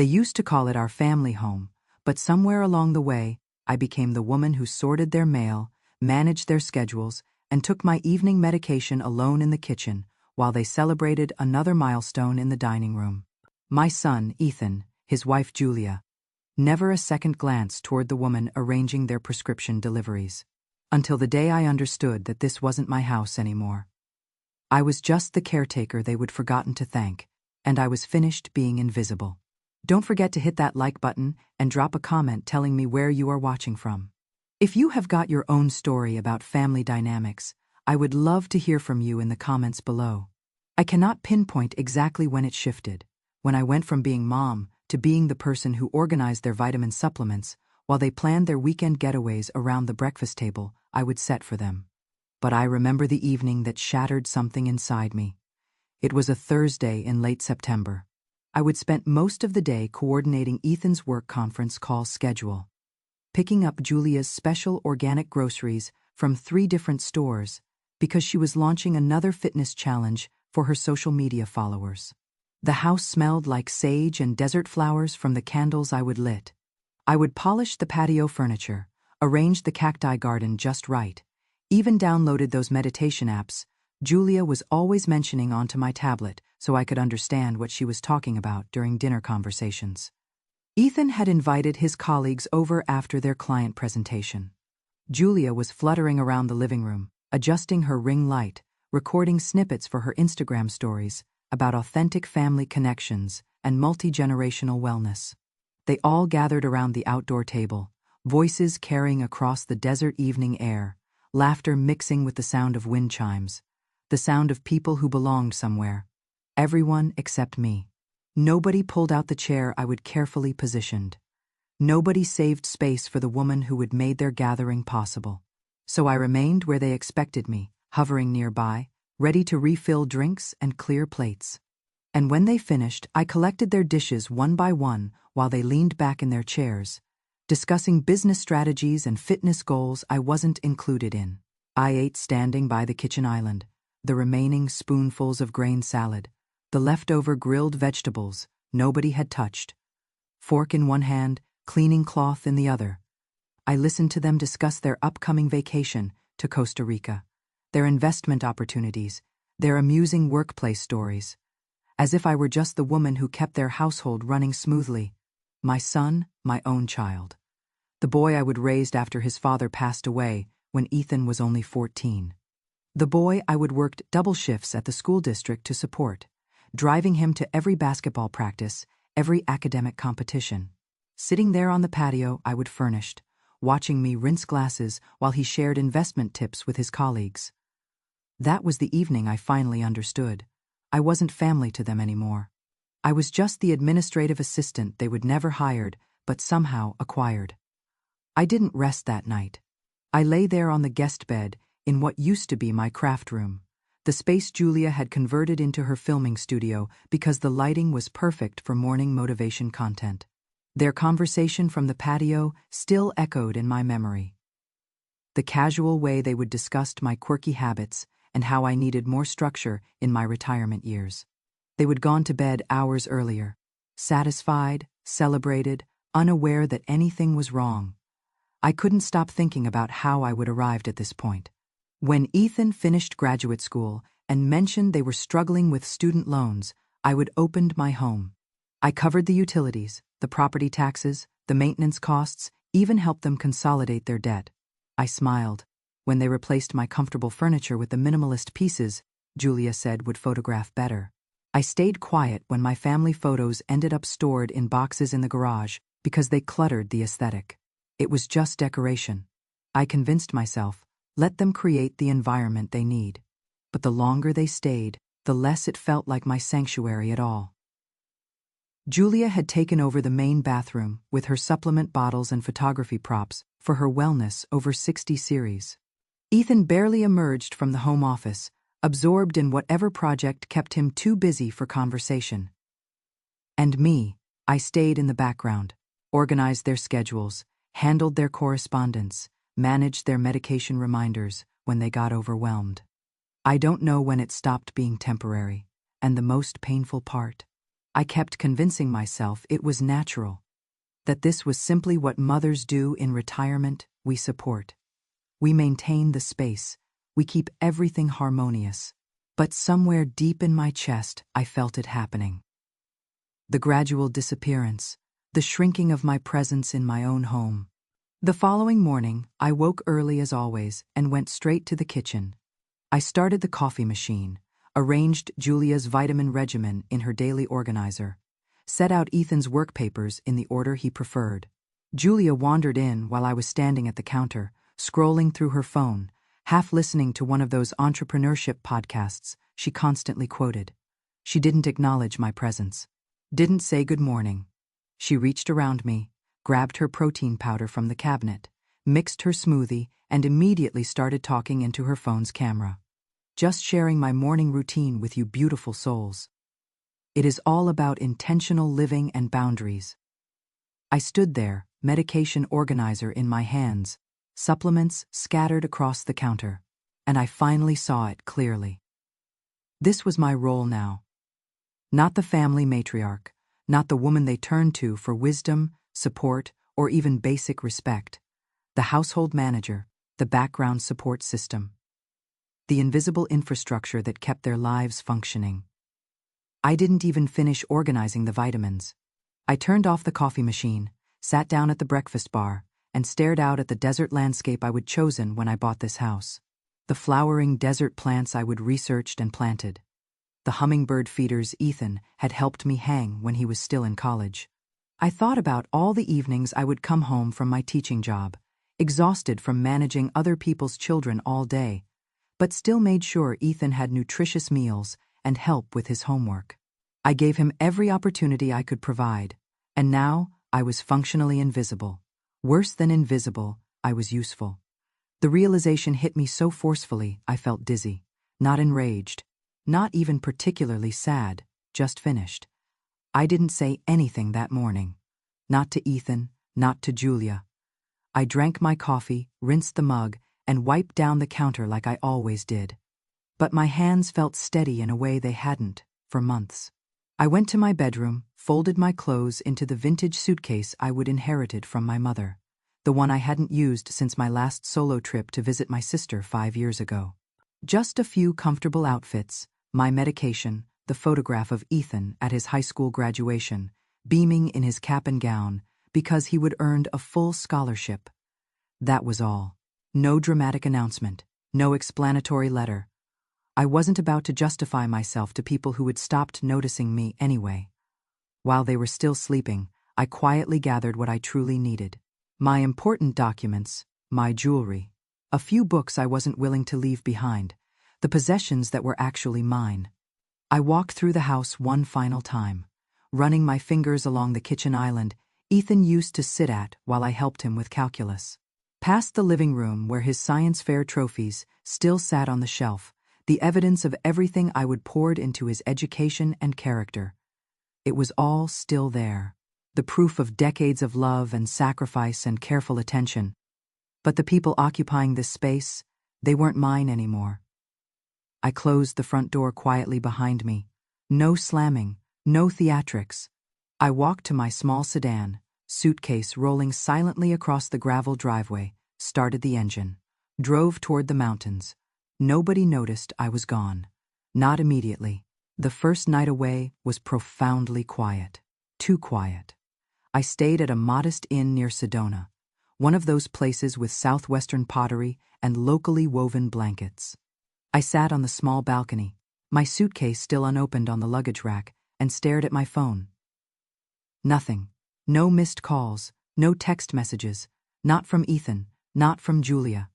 They used to call it our family home, but somewhere along the way, I became the woman who sorted their mail, managed their schedules, and took my evening medication alone in the kitchen while they celebrated another milestone in the dining room. My son, Ethan, his wife Julia. Never a second glance toward the woman arranging their prescription deliveries. Until the day I understood that this wasn't my house anymore. I was just the caretaker they would forgotten to thank, and I was finished being invisible. Don't forget to hit that like button and drop a comment telling me where you are watching from. If you have got your own story about family dynamics, I would love to hear from you in the comments below. I cannot pinpoint exactly when it shifted, when I went from being mom to being the person who organized their vitamin supplements while they planned their weekend getaways around the breakfast table I would set for them. But I remember the evening that shattered something inside me. It was a Thursday in late September. I would spend most of the day coordinating Ethan's work conference call schedule, picking up Julia's special organic groceries from 3 different stores because she was launching another fitness challenge for her social media followers. The house smelled like sage and desert flowers from the candles I would lit. I would polish the patio furniture, arrange the cacti garden just right, even downloaded those meditation apps Julia was always mentioning onto my tablet so I could understand what she was talking about during dinner conversations. Ethan had invited his colleagues over after their client presentation. Julia was fluttering around the living room, adjusting her ring light, recording snippets for her Instagram stories about authentic family connections and multi-generational wellness. They all gathered around the outdoor table, voices carrying across the desert evening air, laughter mixing with the sound of wind chimes, the sound of people who belonged somewhere. Everyone except me. Nobody pulled out the chair I would carefully positioned. Nobody saved space for the woman who had made their gathering possible. So I remained where they expected me, hovering nearby, ready to refill drinks and clear plates. And when they finished, I collected their dishes one by one while they leaned back in their chairs, discussing business strategies and fitness goals I wasn't included in. I ate standing by the kitchen island, the remaining spoonfuls of grain salad, the leftover grilled vegetables nobody had touched. Fork in one hand, cleaning cloth in the other. I listened to them discuss their upcoming vacation to Costa Rica, their investment opportunities, their amusing workplace stories, as if I were just the woman who kept their household running smoothly. My son, my own child. The boy I would raise after his father passed away when Ethan was only 14. The boy I would work double shifts at the school district to support, driving him to every basketball practice, every academic competition. Sitting there on the patio I would furnished, watching me rinse glasses while he shared investment tips with his colleagues. That was the evening I finally understood. I wasn't family to them anymore. I was just the administrative assistant they would never hired, but somehow acquired. I didn't rest that night. I lay there on the guest bed in what used to be my craft room, the space Julia had converted into her filming studio because the lighting was perfect for morning motivation content. Their conversation from the patio still echoed in my memory. The casual way they would discuss my quirky habits and how I needed more structure in my retirement years. They would gone to bed hours earlier, satisfied, celebrated, unaware that anything was wrong. I couldn't stop thinking about how I would arrived at this point. When Ethan finished graduate school and mentioned they were struggling with student loans, I would opened my home. I covered the utilities, the property taxes, the maintenance costs, even helped them consolidate their debt. I smiled when they replaced my comfortable furniture with the minimalist pieces Julia said would photograph better. I stayed quiet when my family photos ended up stored in boxes in the garage because they cluttered the aesthetic. It was just decoration. I convinced myself, let them create the environment they need. But the longer they stayed, the less it felt like my sanctuary at all. Julia had taken over the main bathroom with her supplement bottles and photography props for her Wellness Over 60 series. Ethan barely emerged from the home office, absorbed in whatever project kept him too busy for conversation. And me, I stayed in the background, organized their schedules, handled their correspondence, managed their medication reminders when they got overwhelmed. I don't know when it stopped being temporary, and the most painful part, I kept convincing myself it was natural, that this was simply what mothers do in retirement. We support. We maintain the space. We keep everything harmonious. But somewhere deep in my chest, I felt it happening. The gradual disappearance, the shrinking of my presence in my own home. The following morning, I woke early as always and went straight to the kitchen. I started the coffee machine, arranged Julia's vitamin regimen in her daily organizer, set out Ethan's work papers in the order he preferred. Julia wandered in while I was standing at the counter, scrolling through her phone, half listening to one of those entrepreneurship podcasts she constantly quoted. She didn't acknowledge my presence, didn't say good morning. She reached around me, grabbed her protein powder from the cabinet, mixed her smoothie, and immediately started talking into her phone's camera. Just sharing my morning routine with you beautiful souls. It is all about intentional living and boundaries. I stood there, medication organizer in my hands, supplements scattered across the counter, and I finally saw it clearly. This was my role now. Not the family matriarch, not the woman they turned to for wisdom, support, or even basic respect. The household manager, the background support system. The invisible infrastructure that kept their lives functioning. I didn't even finish organizing the vitamins. I turned off the coffee machine, sat down at the breakfast bar, and stared out at the desert landscape I would chosen when I bought this house. The flowering desert plants I would researched and planted. The hummingbird feeders Ethan had helped me hang when he was still in college. I thought about all the evenings I would come home from my teaching job, exhausted from managing other people's children all day, but still made sure Ethan had nutritious meals and help with his homework. I gave him every opportunity I could provide, and now I was functionally invisible. Worse than invisible, I was useful. The realization hit me so forcefully I felt dizzy, not enraged, not even particularly sad, just finished. I didn't say anything that morning. Not to Ethan, not to Julia. I drank my coffee, rinsed the mug, and wiped down the counter like I always did. But my hands felt steady in a way they hadn't for months. I went to my bedroom, folded my clothes into the vintage suitcase I would inherited from my mother, the one I hadn't used since my last solo trip to visit my sister 5 years ago. Just a few comfortable outfits, my medication, the photograph of Ethan at his high school graduation, beaming in his cap and gown because he would earned a full scholarship. That was all. No dramatic announcement, no explanatory letter. I wasn't about to justify myself to people who had stopped noticing me anyway. While they were still sleeping, I quietly gathered what I truly needed. My important documents, my jewelry, a few books I wasn't willing to leave behind, the possessions that were actually mine. I walked through the house one final time, running my fingers along the kitchen island Ethan used to sit at while I helped him with calculus. Past the living room where his science fair trophies still sat on the shelf, the evidence of everything I would poured into his education and character. It was all still there, the proof of decades of love and sacrifice and careful attention. But the people occupying this space, they weren't mine anymore. I closed the front door quietly behind me. No slamming, no theatrics. I walked to my small sedan, suitcase rolling silently across the gravel driveway, started the engine, drove toward the mountains. Nobody noticed I was gone. Not immediately. The first night away was profoundly quiet. Too quiet. I stayed at a modest inn near Sedona, one of those places with southwestern pottery and locally woven blankets. I sat on the small balcony, my suitcase still unopened on the luggage rack, and stared at my phone. Nothing. No missed calls, no text messages, not from Ethan, not from Julia.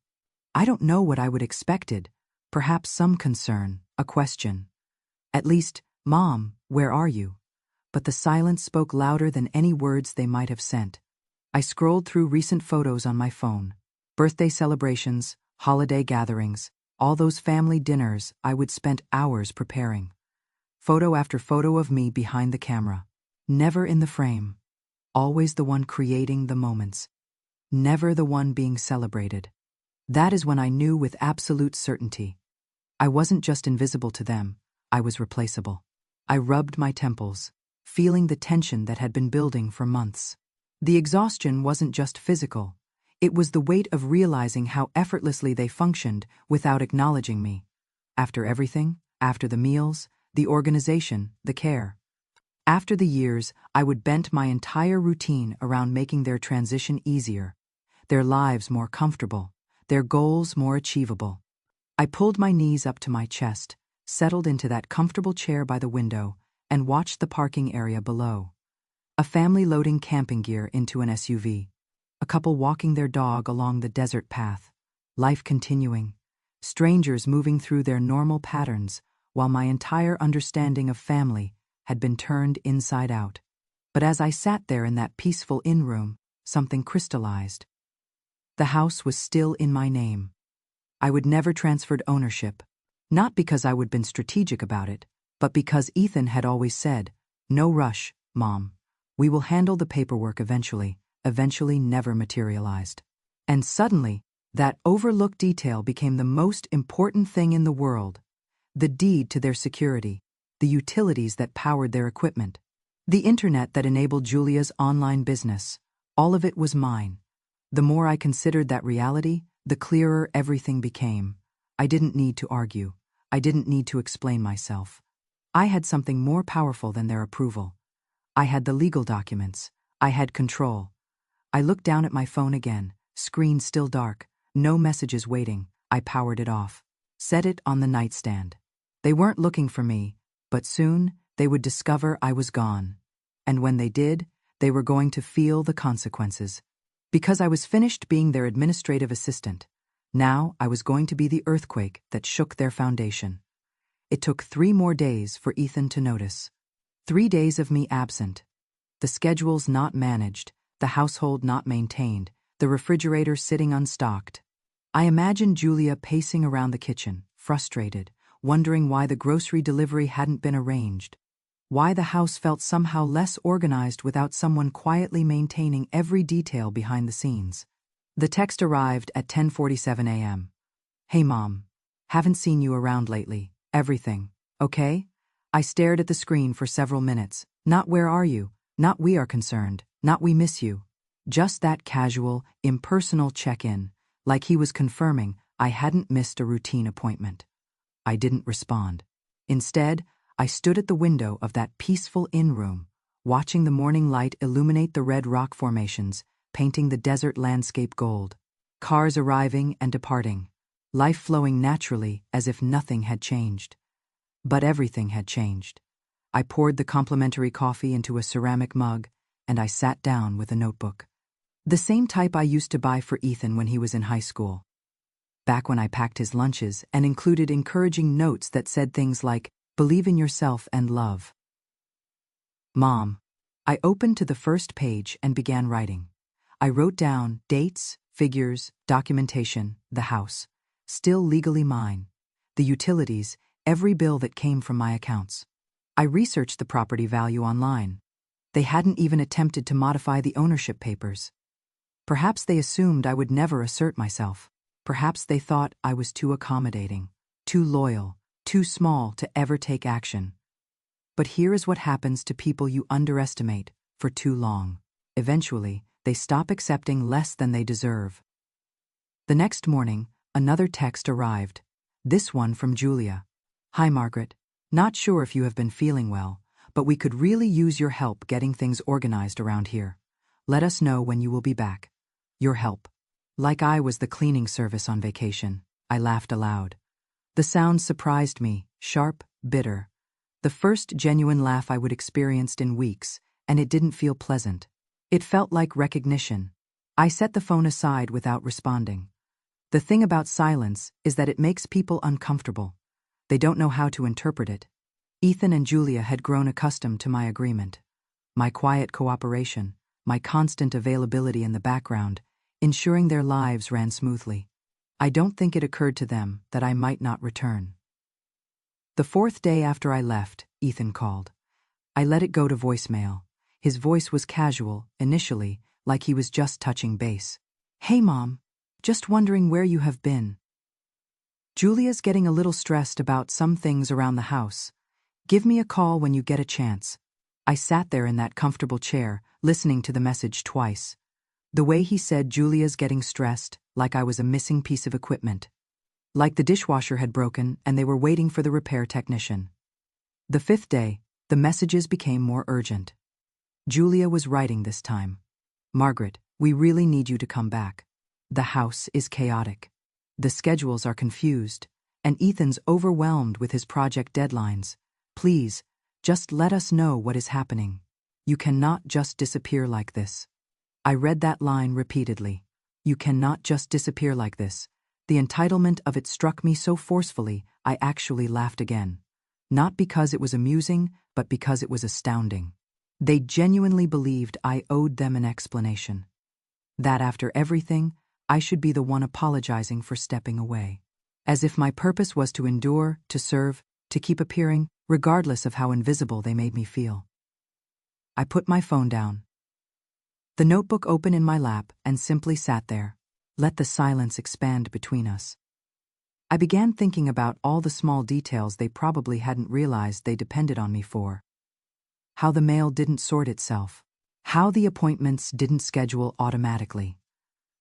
I don't know what I would expected, perhaps some concern, a question. At least, "Mom, where are you?" But the silence spoke louder than any words they might have sent. I scrolled through recent photos on my phone. Birthday celebrations, holiday gatherings, all those family dinners I would spend hours preparing. Photo after photo of me behind the camera. Never in the frame. Always the one creating the moments. Never the one being celebrated. That is when I knew with absolute certainty. I wasn't just invisible to them, I was replaceable. I rubbed my temples, feeling the tension that had been building for months. The exhaustion wasn't just physical. It was the weight of realizing how effortlessly they functioned without acknowledging me. After everything, after the meals, the organization, the care. After the years, I would bend my entire routine around making their transition easier, their lives more comfortable, their goals more achievable. I pulled my knees up to my chest, settled into that comfortable chair by the window, and watched the parking area below. A family loading camping gear into an SUV. A couple walking their dog along the desert path. Life continuing. Strangers moving through their normal patterns, while my entire understanding of family had been turned inside out. But as I sat there in that peaceful inn room, something crystallized. The house was still in my name. I would never transferred ownership, not because I would been strategic about it, but because Ethan had always said, "No rush, Mom. We will handle the paperwork eventually," never materialized. And suddenly, that overlooked detail became the most important thing in the world. The deed to their security, the utilities that powered their equipment, the internet that enabled Julia's online business, all of it was mine. The more I considered that reality, the clearer everything became. I didn't need to argue. I didn't need to explain myself. I had something more powerful than their approval. I had the legal documents. I had control. I looked down at my phone again, screen still dark, no messages waiting. I powered it off. Set it on the nightstand. They weren't looking for me, but soon they would discover I was gone. And when they did, they were going to feel the consequences. Because I was finished being their administrative assistant, now I was going to be the earthquake that shook their foundation. It took 3 more days for Ethan to notice. 3 days of me absent. The schedules not managed, the household not maintained, the refrigerator sitting unstocked. I imagined Julia pacing around the kitchen, frustrated, wondering why the grocery delivery hadn't been arranged. Why the house felt somehow less organized without someone quietly maintaining every detail behind the scenes. The text arrived at 10:47 a.m. "Hey Mom, haven't seen you around lately. Everything okay?" I stared at the screen for several minutes. Not "where are you?" Not "we are concerned." Not "we miss you." Just that casual, impersonal check-in, like he was confirming I hadn't missed a routine appointment. I didn't respond. Instead, I stood at the window of that peaceful inn room, watching the morning light illuminate the red rock formations, painting the desert landscape gold. Cars arriving and departing, life flowing naturally as if nothing had changed. But everything had changed. I poured the complimentary coffee into a ceramic mug, and I sat down with a notebook. The same type I used to buy for Ethan when he was in high school. Back when I packed his lunches and included encouraging notes that said things like, "Believe in yourself and love." Mom. I opened to the first page and began writing. I wrote down dates, figures, documentation, the house, still legally mine, the utilities, every bill that came from my accounts. I researched the property value online. They hadn't even attempted to modify the ownership papers. Perhaps they assumed I would never assert myself. Perhaps they thought I was too accommodating, too loyal, too small to ever take action. But here is what happens to people you underestimate for too long. Eventually, they stop accepting less than they deserve. The next morning, another text arrived. This one from Julia. "Hi Margaret, not sure if you have been feeling well, but we could really use your help getting things organized around here. Let us know when you will be back. Your help." Like I was the cleaning service on vacation, I laughed aloud. The sound surprised me, sharp, bitter. The first genuine laugh I would experienced in weeks, and it didn't feel pleasant. It felt like recognition. I set the phone aside without responding. The thing about silence is that it makes people uncomfortable. They don't know how to interpret it. Ethan and Julia had grown accustomed to my agreement. My quiet cooperation, my constant availability in the background, ensuring their lives ran smoothly. I don't think it occurred to them that I might not return. The 4th day after I left, Ethan called. I let it go to voicemail. His voice was casual, initially, like he was just touching base. "Hey Mom, just wondering where you have been. Julia's getting a little stressed about some things around the house. Give me a call when you get a chance. I sat there in that comfortable chair, listening to the message twice. The way he said Julia's getting stressed, like I was a missing piece of equipment. Like the dishwasher had broken and they were waiting for the repair technician. The fifth day, the messages became more urgent. Julia was writing this time. Margaret, we really need you to come back. The house is chaotic. The schedules are confused, and Ethan's overwhelmed with his project deadlines. Please, just let us know what is happening. You cannot just disappear like this. I read that line repeatedly. You cannot just disappear like this. The entitlement of it struck me so forcefully, I actually laughed again. Not because it was amusing, but because it was astounding. They genuinely believed I owed them an explanation. That after everything, I should be the one apologizing for stepping away. As if my purpose was to endure, to serve, to keep appearing, regardless of how invisible they made me feel. I put my phone down. The notebook open in my lap and simply sat there. Let the silence expand between us. I began thinking about all the small details they probably hadn't realized they depended on me for. How the mail didn't sort itself. How the appointments didn't schedule automatically.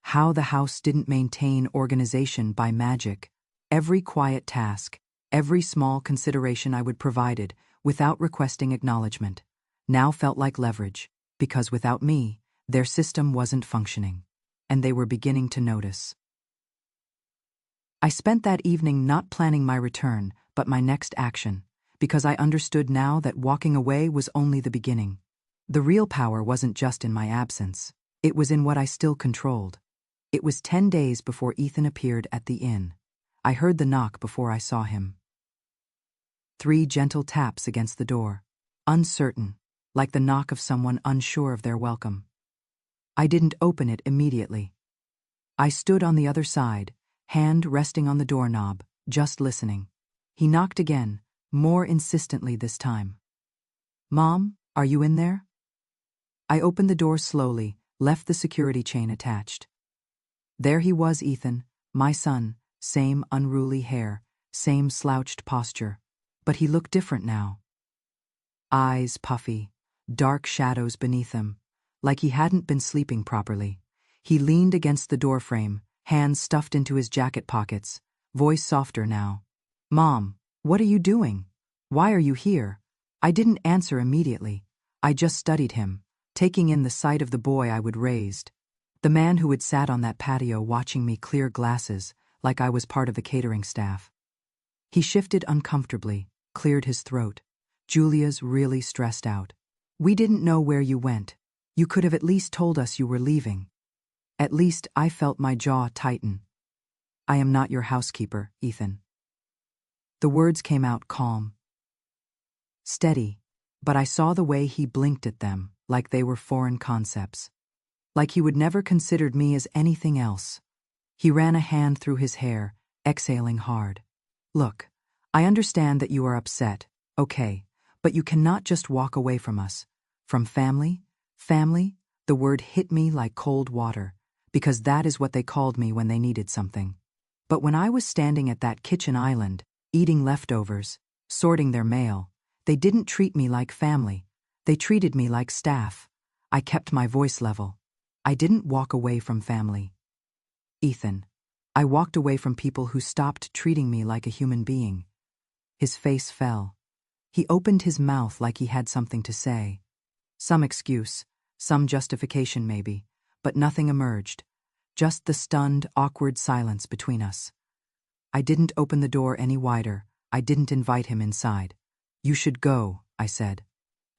How the house didn't maintain organization by magic. Every quiet task, every small consideration I would provided, without requesting acknowledgement, now felt like leverage, because without me, their system wasn't functioning, and they were beginning to notice. I spent that evening not planning my return, but my next action, because I understood now that walking away was only the beginning. The real power wasn't just in my absence, it was in what I still controlled. It was 10 days before Ethan appeared at the inn. I heard the knock before I saw him. 3 gentle taps against the door, uncertain, like the knock of someone unsure of their welcome. I didn't open it immediately. I stood on the other side, hand resting on the doorknob, just listening. He knocked again, more insistently this time. Mom, are you in there? I opened the door slowly, left the security chain attached. There he was, Ethan, my son, same unruly hair, same slouched posture, but he looked different now. Eyes puffy, dark shadows beneath them, like he hadn't been sleeping properly. He leaned against the doorframe, hands stuffed into his jacket pockets, voice softer now. Mom, what are you doing? Why are you here? I didn't answer immediately. I just studied him, taking in the sight of the boy I would raised. The man who had sat on that patio watching me clear glasses, like I was part of the catering staff. He shifted uncomfortably, cleared his throat. Julia's really stressed out. We didn't know where you went. You could have at least told us you were leaving. At least I felt my jaw tighten. I am not your housekeeper, Ethan. The words came out calm. Steady, but I saw the way he blinked at them, like they were foreign concepts. Like he would never considered me as anything else. He ran a hand through his hair, exhaling hard. Look, I understand that you are upset, okay, but you cannot just walk away from us. From family? Family? The word hit me like cold water, because that is what they called me when they needed something. But when I was standing at that kitchen island, eating leftovers, sorting their mail, they didn't treat me like family. They treated me like staff. I kept my voice level. I didn't walk away from family. Ethan, I walked away from people who stopped treating me like a human being. His face fell. He opened his mouth like he had something to say. Some excuse, some justification maybe, but nothing emerged. Just the stunned, awkward silence between us. I didn't open the door any wider. I didn't invite him inside. You should go, I said.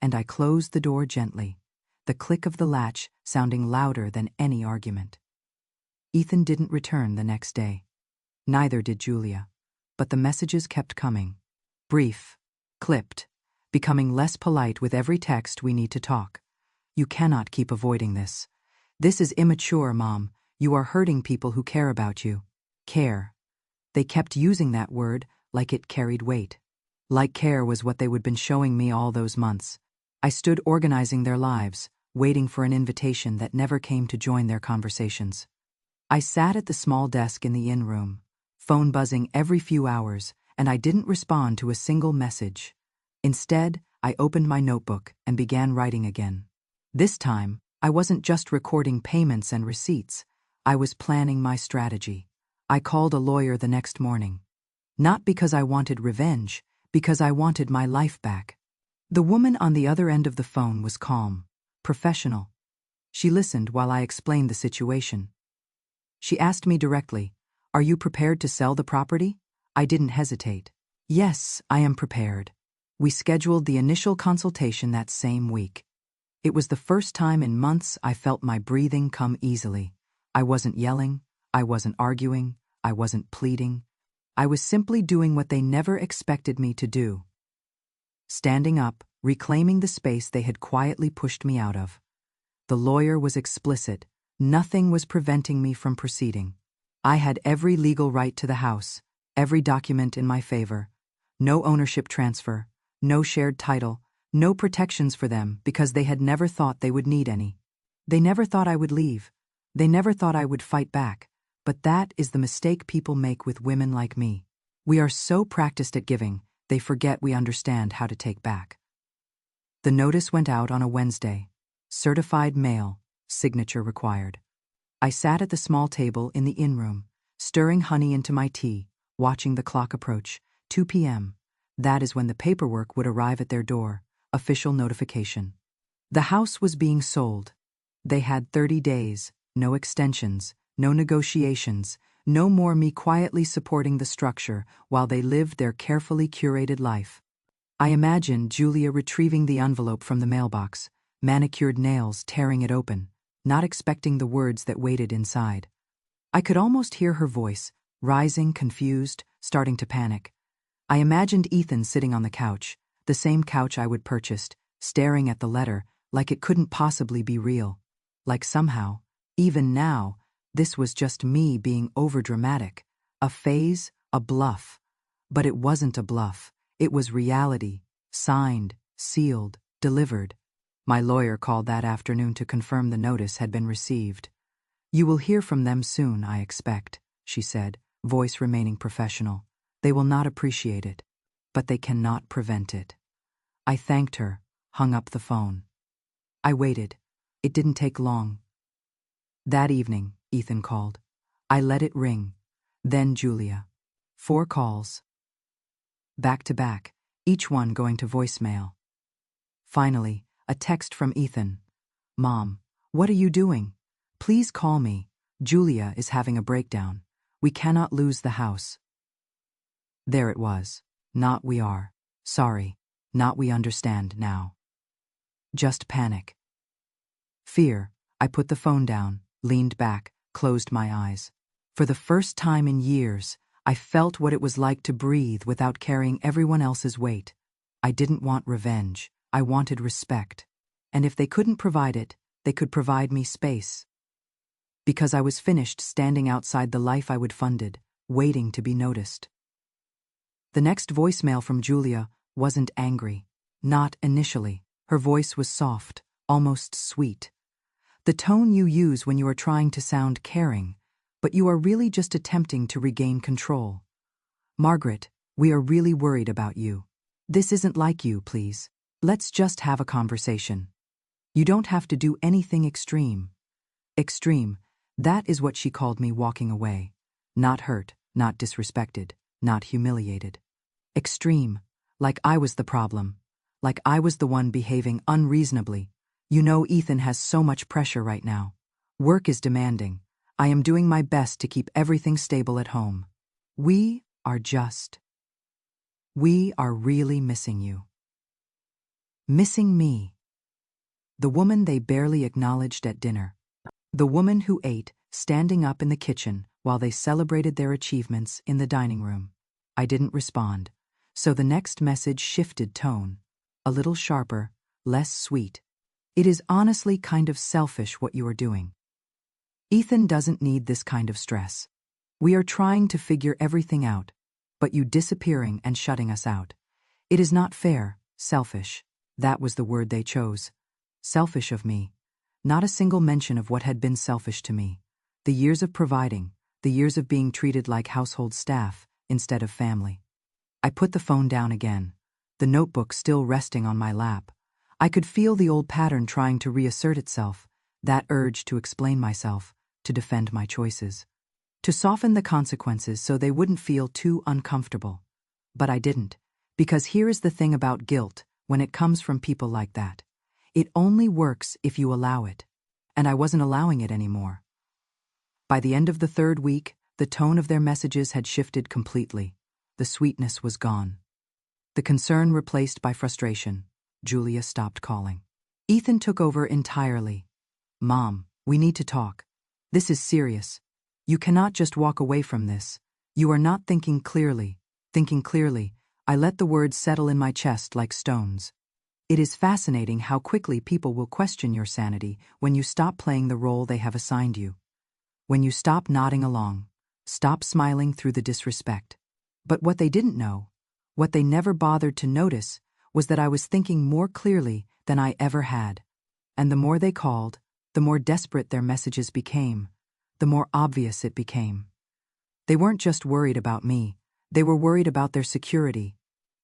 And I closed the door gently, the click of the latch sounding louder than any argument. Ethan didn't return the next day. Neither did Julia. But the messages kept coming. Brief, clipped, becoming less polite with every text. We need to talk. You cannot keep avoiding this. This is immature, Mom. You are hurting people who care about you. Care. They kept using that word like it carried weight. Like care was what they would been showing me all those months. I stood organizing their lives, waiting for an invitation that never came to join their conversations. I sat at the small desk in the inn room, phone buzzing every few hours, and I didn't respond to a single message. Instead, I opened my notebook and began writing again. This time, I wasn't just recording payments and receipts. I was planning my strategy. I called a lawyer the next morning. Not because I wanted revenge, because I wanted my life back. The woman on the other end of the phone was calm, professional. She listened while I explained the situation. She asked me directly, "Are you prepared to sell the property?" I didn't hesitate. "Yes, I am prepared." We scheduled the initial consultation that same week. It was the first time in months I felt my breathing come easily. I wasn't yelling, I wasn't arguing, I wasn't pleading. I was simply doing what they never expected me to do. Standing up, reclaiming the space they had quietly pushed me out of. The lawyer was explicit. Nothing was preventing me from proceeding. I had every legal right to the house, every document in my favor. No ownership transfer, no shared title, no protections for them because they had never thought they would need any. They never thought I would leave. They never thought I would fight back. But that is the mistake people make with women like me. We are so practiced at giving, they forget we understand how to take back. The notice went out on a Wednesday. Certified mail, signature required. I sat at the small table in the inn-room, stirring honey into my tea, watching the clock approach. 2 p.m. That is when the paperwork would arrive at their door. Official notification. The house was being sold. They had 30 days, no extensions, no negotiations, no more me quietly supporting the structure while they lived their carefully curated life. I imagined Julia retrieving the envelope from the mailbox, manicured nails tearing it open, not expecting the words that waited inside. I could almost hear her voice, rising, confused, starting to panic. I imagined Ethan sitting on the couch, the same couch I would purchased, staring at the letter like it couldn't possibly be real. Like somehow, even now, this was just me being overdramatic, a phase, a bluff. But it wasn't a bluff. It was reality, signed, sealed, delivered. My lawyer called that afternoon to confirm the notice had been received. "You will hear from them soon, I expect," she said, voice remaining professional. "They will not appreciate it, but they cannot prevent it." I thanked her, hung up the phone. I waited. It didn't take long. That evening, Ethan called. I let it ring. Then Julia. 4 calls. Back to back, each one going to voicemail. Finally, a text from Ethan. "Mom, what are you doing? Please call me. Julia is having a breakdown. We cannot lose the house." There it was. Not "we are sorry," not "we understand now." Just panic. Fear. I put the phone down, leaned back, closed my eyes. For the first time in years, I felt what it was like to breathe without carrying everyone else's weight. I didn't want revenge. I wanted respect. And if they couldn't provide it, they could provide me space. Because I was finished standing outside the life I would funded, waiting to be noticed. The next voicemail from Julia wasn't angry. Not initially. Her voice was soft, almost sweet. The tone you use when you are trying to sound caring, but you are really just attempting to regain control. "Margaret, we are really worried about you. This isn't like you, please. Let's just have a conversation. You don't have to do anything extreme." Extreme, that is what she called me walking away. Not hurt, not disrespected, not humiliated. Extreme, like I was the problem. Like I was the one behaving unreasonably. "You know, Ethan has so much pressure right now. Work is demanding. I am doing my best to keep everything stable at home. We are really missing you." Missing me. The woman they barely acknowledged at dinner. The woman who ate, standing up in the kitchen while they celebrated their achievements in the dining room. I didn't respond, so the next message shifted tone. A little sharper, less sweet. "It is honestly kind of selfish what you are doing. Ethan doesn't need this kind of stress. We are trying to figure everything out, but you disappearing and shutting us out. It is not fair, selfish." That was the word they chose. Selfish of me. Not a single mention of what had been selfish to me. The years of providing, the years of being treated like household staff instead of family. I put the phone down again. the notebook still resting on my lap. I could feel the old pattern trying to reassert itself, that urge to explain myself, to defend my choices, to soften the consequences so they wouldn't feel too uncomfortable. But I didn't, because here is the thing about guilt when it comes from people like that. It only works if you allow it. And I wasn't allowing it anymore. By the end of the third week, the tone of their messages had shifted completely. The sweetness was gone. The concern replaced by frustration. Julia stopped calling. Ethan took over entirely. Mom, we need to talk. This is serious. You cannot just walk away from this. You are not thinking clearly. Thinking clearly, I let the words settle in my chest like stones. It is fascinating how quickly people will question your sanity when you stop playing the role they have assigned you. When you stop nodding along, stop smiling through the disrespect. But what they didn't know, what they never bothered to notice, was that I was thinking more clearly than I ever had. And the more they called, the more desperate their messages became, the more obvious it became. They weren't just worried about me, they were worried about their security.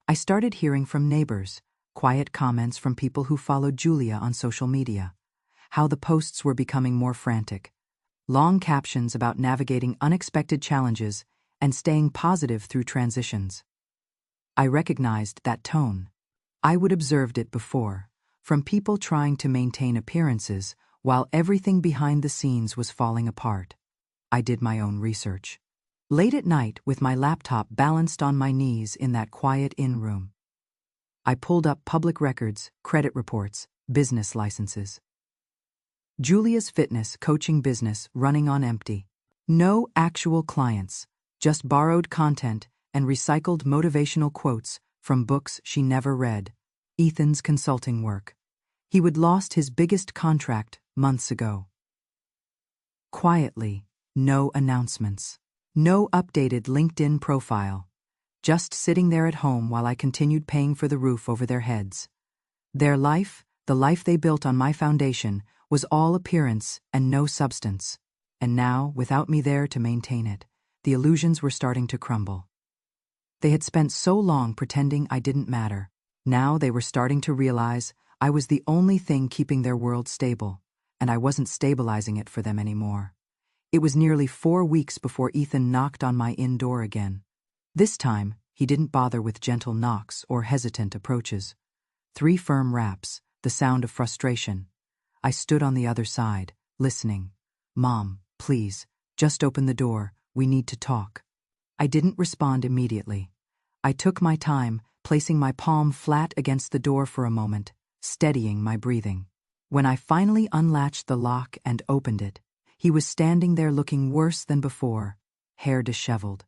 I started hearing from neighbors, quiet comments from people who followed Julia on social media, how the posts were becoming more frantic, long captions about navigating unexpected challenges and staying positive through transitions. I recognized that tone. I would observed it before, from people trying to maintain appearances while everything behind the scenes was falling apart. I did my own research. Late at night, with my laptop balanced on my knees in that quiet inn room, I pulled up public records, credit reports, business licenses. Julia's fitness coaching business running on empty. No actual clients, just borrowed content and recycled motivational quotes from books she never read. Ethan's consulting work. He would lost his biggest contract months ago. Quietly, no announcements. No updated LinkedIn profile. Just sitting there at home while I continued paying for the roof over their heads. Their life, the life they built on my foundation, was all appearance and no substance. And now, without me there to maintain it, the illusions were starting to crumble. They had spent so long pretending I didn't matter. Now they were starting to realize I was the only thing keeping their world stable, and I wasn't stabilizing it for them anymore. It was nearly 4 weeks before Ethan knocked on my inn door again. This time, he didn't bother with gentle knocks or hesitant approaches. 3 firm raps, the sound of frustration. I stood on the other side, listening. Mom, please, just open the door, we need to talk. I didn't respond immediately. I took my time, placing my palm flat against the door for a moment, steadying my breathing. When I finally unlatched the lock and opened it, he was standing there looking worse than before, hair disheveled.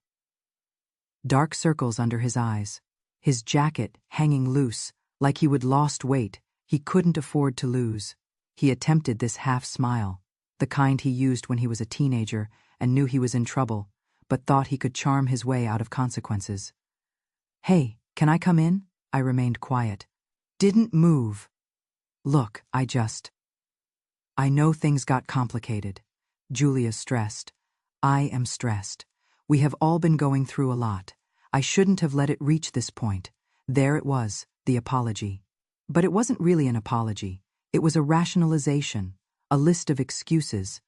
Dark circles under his eyes, his jacket hanging loose, like he would lost weight he couldn't afford to lose. He attempted this half-smile, the kind he used when he was a teenager and knew he was in trouble, but thought he could charm his way out of consequences. Hey, can I come in? I remained quiet. Didn't move. Look, I know things got complicated. Julia's stressed. I am stressed. We have all been going through a lot. I shouldn't have let it reach this point. There it was, the apology. But it wasn't really an apology. It was a rationalization, a list of excuses.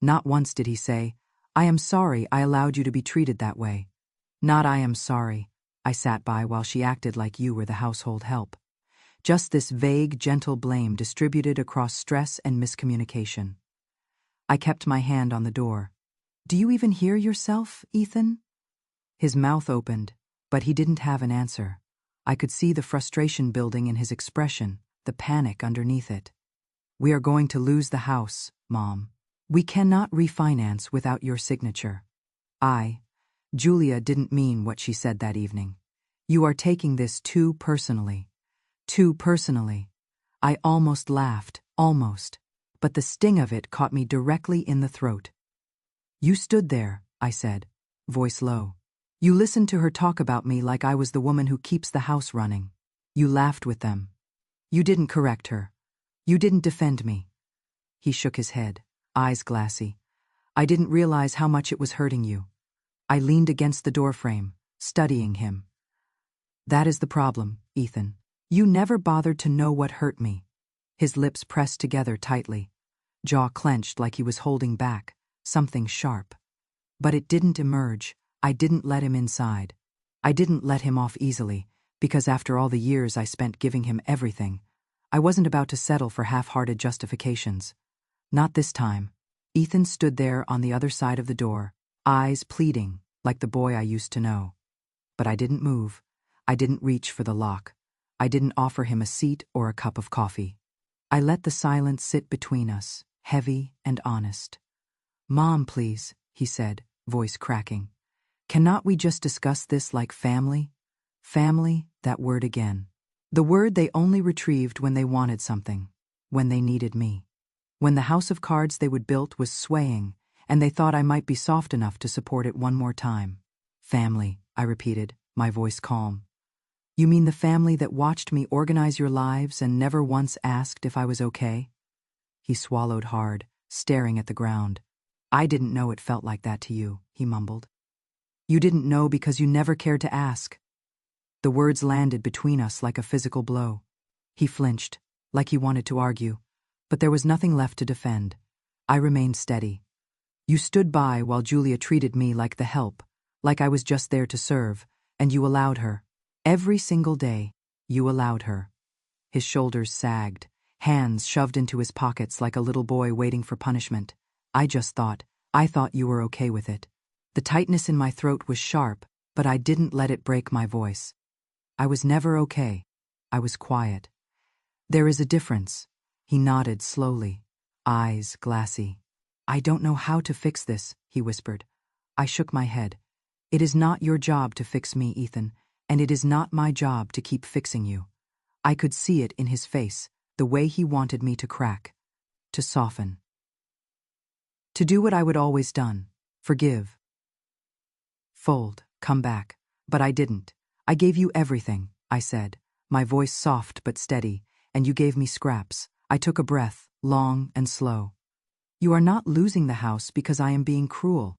Not once did he say, I am sorry I allowed you to be treated that way. Not I am sorry. I sat by while she acted like you were the household help. Just this vague, gentle blame distributed across stress and miscommunication. I kept my hand on the door. Do you even hear yourself, Ethan? His mouth opened, but he didn't have an answer. I could see the frustration building in his expression, the panic underneath it. We are going to lose the house, Mom. We cannot refinance without your signature. Julia didn't mean what she said that evening. You are taking this too personally. Too personally. I almost laughed, almost. But the sting of it caught me directly in the throat. You stood there, I said, voice low. You listened to her talk about me like I was the woman who keeps the house running. You laughed with them. You didn't correct her. You didn't defend me. He shook his head, eyes glassy. I didn't realize how much it was hurting you. I leaned against the doorframe, studying him. That is the problem, Ethan. You never bothered to know what hurt me. His lips pressed together tightly, jaw clenched like he was holding back something sharp. But it didn't emerge. I didn't let him inside. I didn't let him off easily, because after all the years I spent giving him everything, I wasn't about to settle for half-hearted justifications. Not this time. Ethan stood there on the other side of the door, eyes pleading, like the boy I used to know. But I didn't move. I didn't reach for the lock. I didn't offer him a seat or a cup of coffee. I let the silence sit between us, heavy and honest. "Mom, please," he said, voice cracking. "Cannot we just discuss this like family?" Family, that word again. The word they only retrieved when they wanted something, when they needed me. When the house of cards they would built was swaying, and they thought I might be soft enough to support it one more time. "Family," I repeated, my voice calm. "You mean the family that watched me organize your lives and never once asked if I was okay?" He swallowed hard, staring at the ground. "I didn't know it felt like that to you," he mumbled. "You didn't know because you never cared to ask." The words landed between us like a physical blow. He flinched, like he wanted to argue, but there was nothing left to defend. I remained steady. "You stood by while Julia treated me like the help, like I was just there to serve, and you allowed her. Every single day, you allowed her." His shoulders sagged, hands shoved into his pockets like a little boy waiting for punishment. I thought you were okay with it." The tightness in my throat was sharp, but I didn't let it break my voice. I was never okay. I was quiet. "There is a difference." He nodded slowly, eyes glassy. "I don't know how to fix this," he whispered. I shook my head. "It is not your job to fix me, Ethan, and it is not my job to keep fixing you." I could see it in his face, the way he wanted me to crack, to soften. To do what I would always done, forgive. Fold, come back. But I didn't. "I gave you everything," I said, my voice soft but steady, "and you gave me scraps." I took a breath, long and slow. "You are not losing the house because I am being cruel.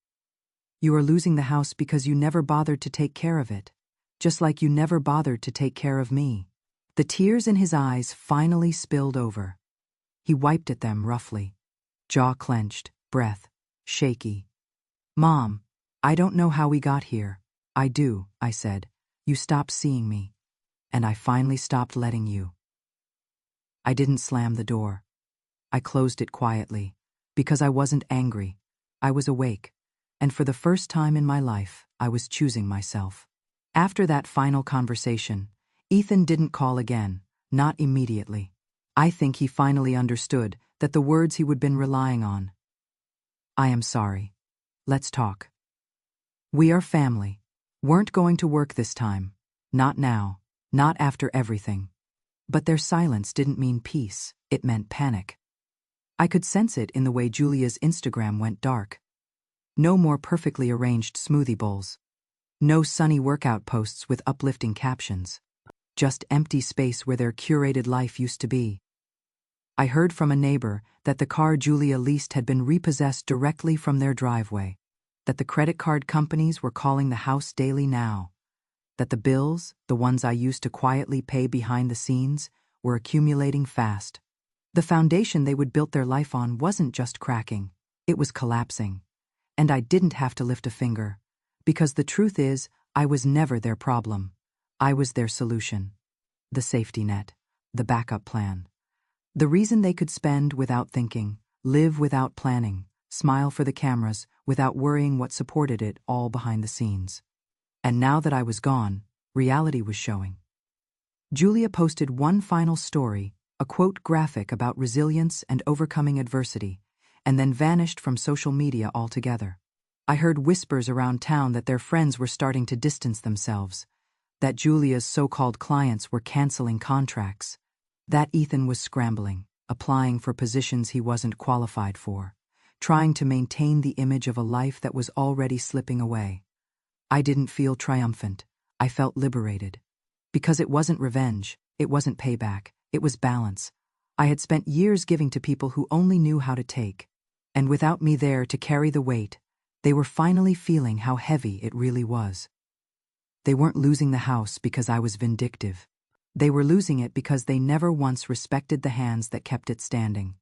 You are losing the house because you never bothered to take care of it, just like you never bothered to take care of me." The tears in his eyes finally spilled over. He wiped at them roughly, jaw clenched, breath shaky. "Mom, I don't know how we got here." "I do," I said. "You stopped seeing me, and I finally stopped letting you." I didn't slam the door. I closed it quietly, because I wasn't angry. I was awake, and for the first time in my life, I was choosing myself. After that final conversation, Ethan didn't call again, not immediately. I think he finally understood that the words he would been relying on. "I am sorry. Let's talk. We are family. Weren't going to work this time. Not now. Not after everything." But their silence didn't mean peace. It meant panic. I could sense it in the way Julia's Instagram went dark. No more perfectly arranged smoothie bowls. No sunny workout posts with uplifting captions. Just empty space where their curated life used to be. I heard from a neighbor that the car Julia leased had been repossessed directly from their driveway, that the credit card companies were calling the house daily now, that the bills, the ones I used to quietly pay behind the scenes, were accumulating fast. The foundation they would build their life on wasn't just cracking, it was collapsing. And I didn't have to lift a finger, because the truth is, I was never their problem. I was their solution. The safety net, the backup plan. The reason they could spend without thinking, live without planning, smile for the cameras without worrying what supported it all behind the scenes. And now that I was gone, reality was showing. Julia posted one final story, a quote graphic about resilience and overcoming adversity, and then vanished from social media altogether. I heard whispers around town that their friends were starting to distance themselves, that Julia's so-called clients were canceling contracts, that Ethan was scrambling, applying for positions he wasn't qualified for, trying to maintain the image of a life that was already slipping away. I didn't feel triumphant. I felt liberated. Because it wasn't revenge, it wasn't payback, it was balance. I had spent years giving to people who only knew how to take, and without me there to carry the weight, they were finally feeling how heavy it really was. They weren't losing the house because I was vindictive. They were losing it because they never once respected the hands that kept it standing.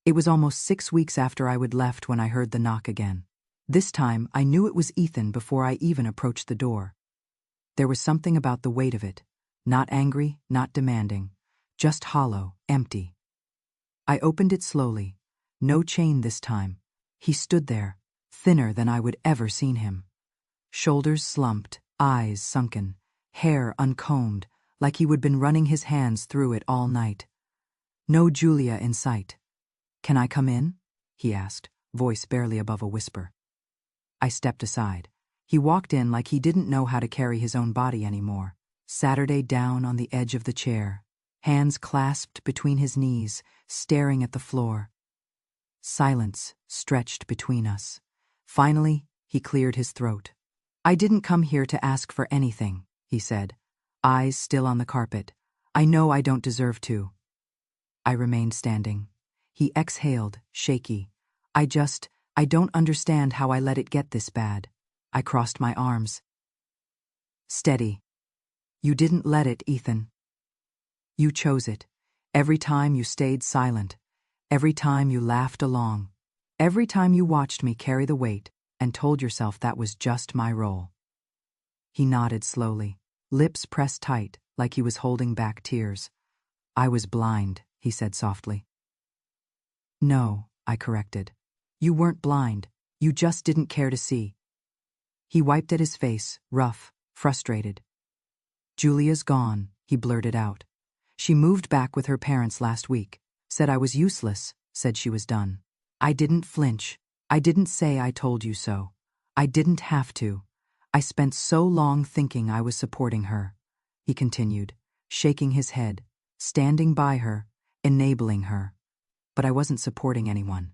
It was almost 6 weeks after I would left when I heard the knock again. This time, I knew it was Ethan before I even approached the door. There was something about the weight of it. Not angry, not demanding. Just hollow, empty. I opened it slowly. No chain this time. He stood there, thinner than I would ever seen him. Shoulders slumped, eyes sunken, hair uncombed, like he would been running his hands through it all night. No Julia in sight. "Can I come in?" he asked, voice barely above a whisper. I stepped aside. He walked in like he didn't know how to carry his own body anymore. Saturday down on the edge of the chair, hands clasped between his knees, staring at the floor. Silence stretched between us. Finally, he cleared his throat. "I didn't come here to ask for anything," he said, eyes still on the carpet. "I know I don't deserve to." I remained standing. He exhaled, shaky. I don't understand how I let it get this bad." I crossed my arms. "Steady. You didn't let it, Ethan. You chose it. Every time you stayed silent. Every time you laughed along. Every time you watched me carry the weight and told yourself that was just my role." He nodded slowly, lips pressed tight like he was holding back tears. "I was blind," he said softly. "No," I corrected. "You weren't blind. You just didn't care to see." He wiped at his face, rough, frustrated. "Julia's gone," he blurted out. "She moved back with her parents last week. Said I was useless, said she was done. I didn't flinch. I didn't say I told you so. I didn't have to. I spent so long thinking I was supporting her," he continued, shaking his head, standing by her, enabling her. But I wasn't supporting anyone.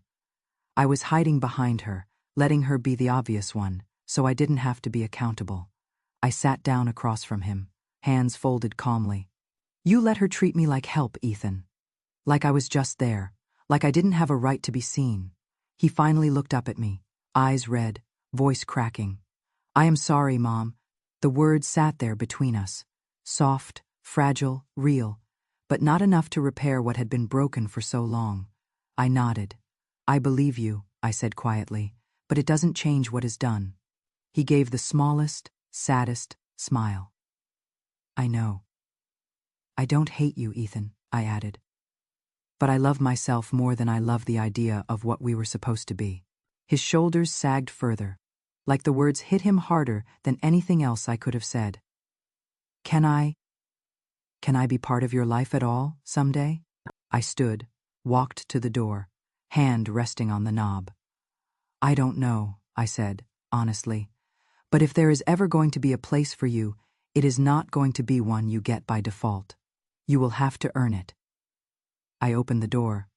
I was hiding behind her, letting her be the obvious one, so I didn't have to be accountable. I sat down across from him, hands folded calmly. "You let her treat me like help, Ethan. Like I was just there, like I didn't have a right to be seen." He finally looked up at me, eyes red, voice cracking. "I am sorry, Mom." The words sat there between us, soft, fragile, real, but not enough to repair what had been broken for so long. I nodded. "I believe you," I said quietly, "but it doesn't change what is done." He gave the smallest, saddest smile. "I know. I don't hate you, Ethan," I added. "But I love myself more than I love the idea of what we were supposed to be." His shoulders sagged further, like the words hit him harder than anything else I could have said. Can I be part of your life at all, someday?" I stood, walked to the door, hand resting on the knob. "I don't know," I said, honestly. "But if there is ever going to be a place for you, it is not going to be one you get by default. You will have to earn it." I opened the door.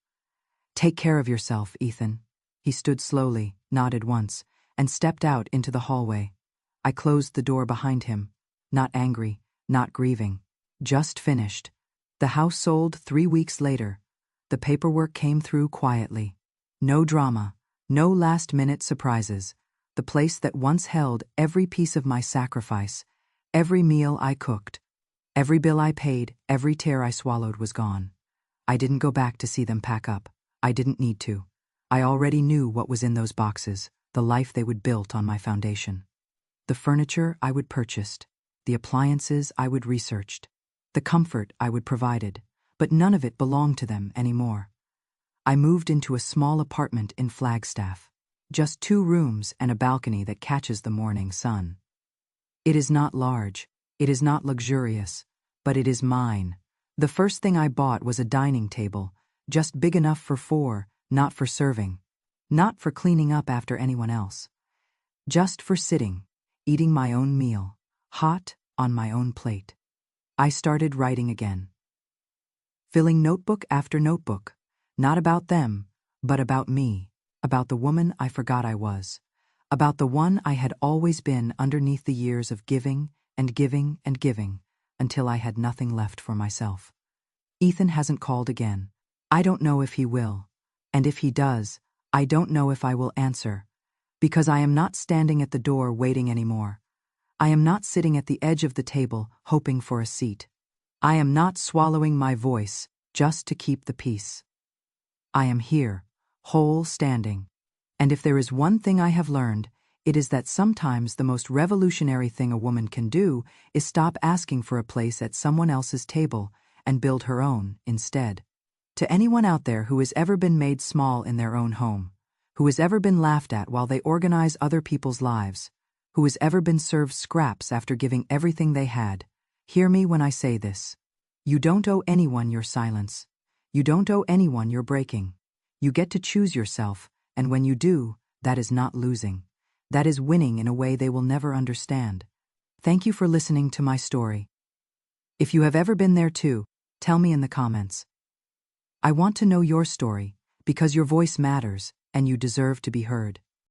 "Take care of yourself, Ethan." He stood slowly, nodded once, and stepped out into the hallway. I closed the door behind him, not angry, not grieving, just finished. The house sold 3 weeks later. The paperwork came through quietly. No drama, no last-minute surprises. The place that once held every piece of my sacrifice, every meal I cooked, every bill I paid, every tear I swallowed was gone. I didn't go back to see them pack up. I didn't need to. I already knew what was in those boxes, the life they would build on my foundation. The furniture I would purchased, the appliances I would researched, the comfort I would provided, but none of it belonged to them anymore. I moved into a small apartment in Flagstaff, just 2 rooms and a balcony that catches the morning sun. It is not large, it is not luxurious, but it is mine. The first thing I bought was a dining table, just big enough for 4, not for serving, not for cleaning up after anyone else. Just for sitting, eating my own meal, hot on my own plate. I started writing again. Filling notebook after notebook, not about them, but about me, about the woman I forgot I was, about the one I had always been underneath the years of giving and giving and giving, until I had nothing left for myself. Ethan hasn't called again. I don't know if he will, and if he does, I don't know if I will answer, because I am not standing at the door waiting anymore. I am not sitting at the edge of the table hoping for a seat. I am not swallowing my voice just to keep the peace. I am here, whole standing. And if there is one thing I have learned, it is that sometimes the most revolutionary thing a woman can do is stop asking for a place at someone else's table and build her own instead. To anyone out there who has ever been made small in their own home, who has ever been laughed at while they organize other people's lives, who has ever been served scraps after giving everything they had, hear me when I say this. You don't owe anyone your silence. You don't owe anyone your breaking. You get to choose yourself, and when you do, that is not losing. That is winning in a way they will never understand. Thank you for listening to my story. If you have ever been there too, tell me in the comments. I want to know your story, because your voice matters, and you deserve to be heard.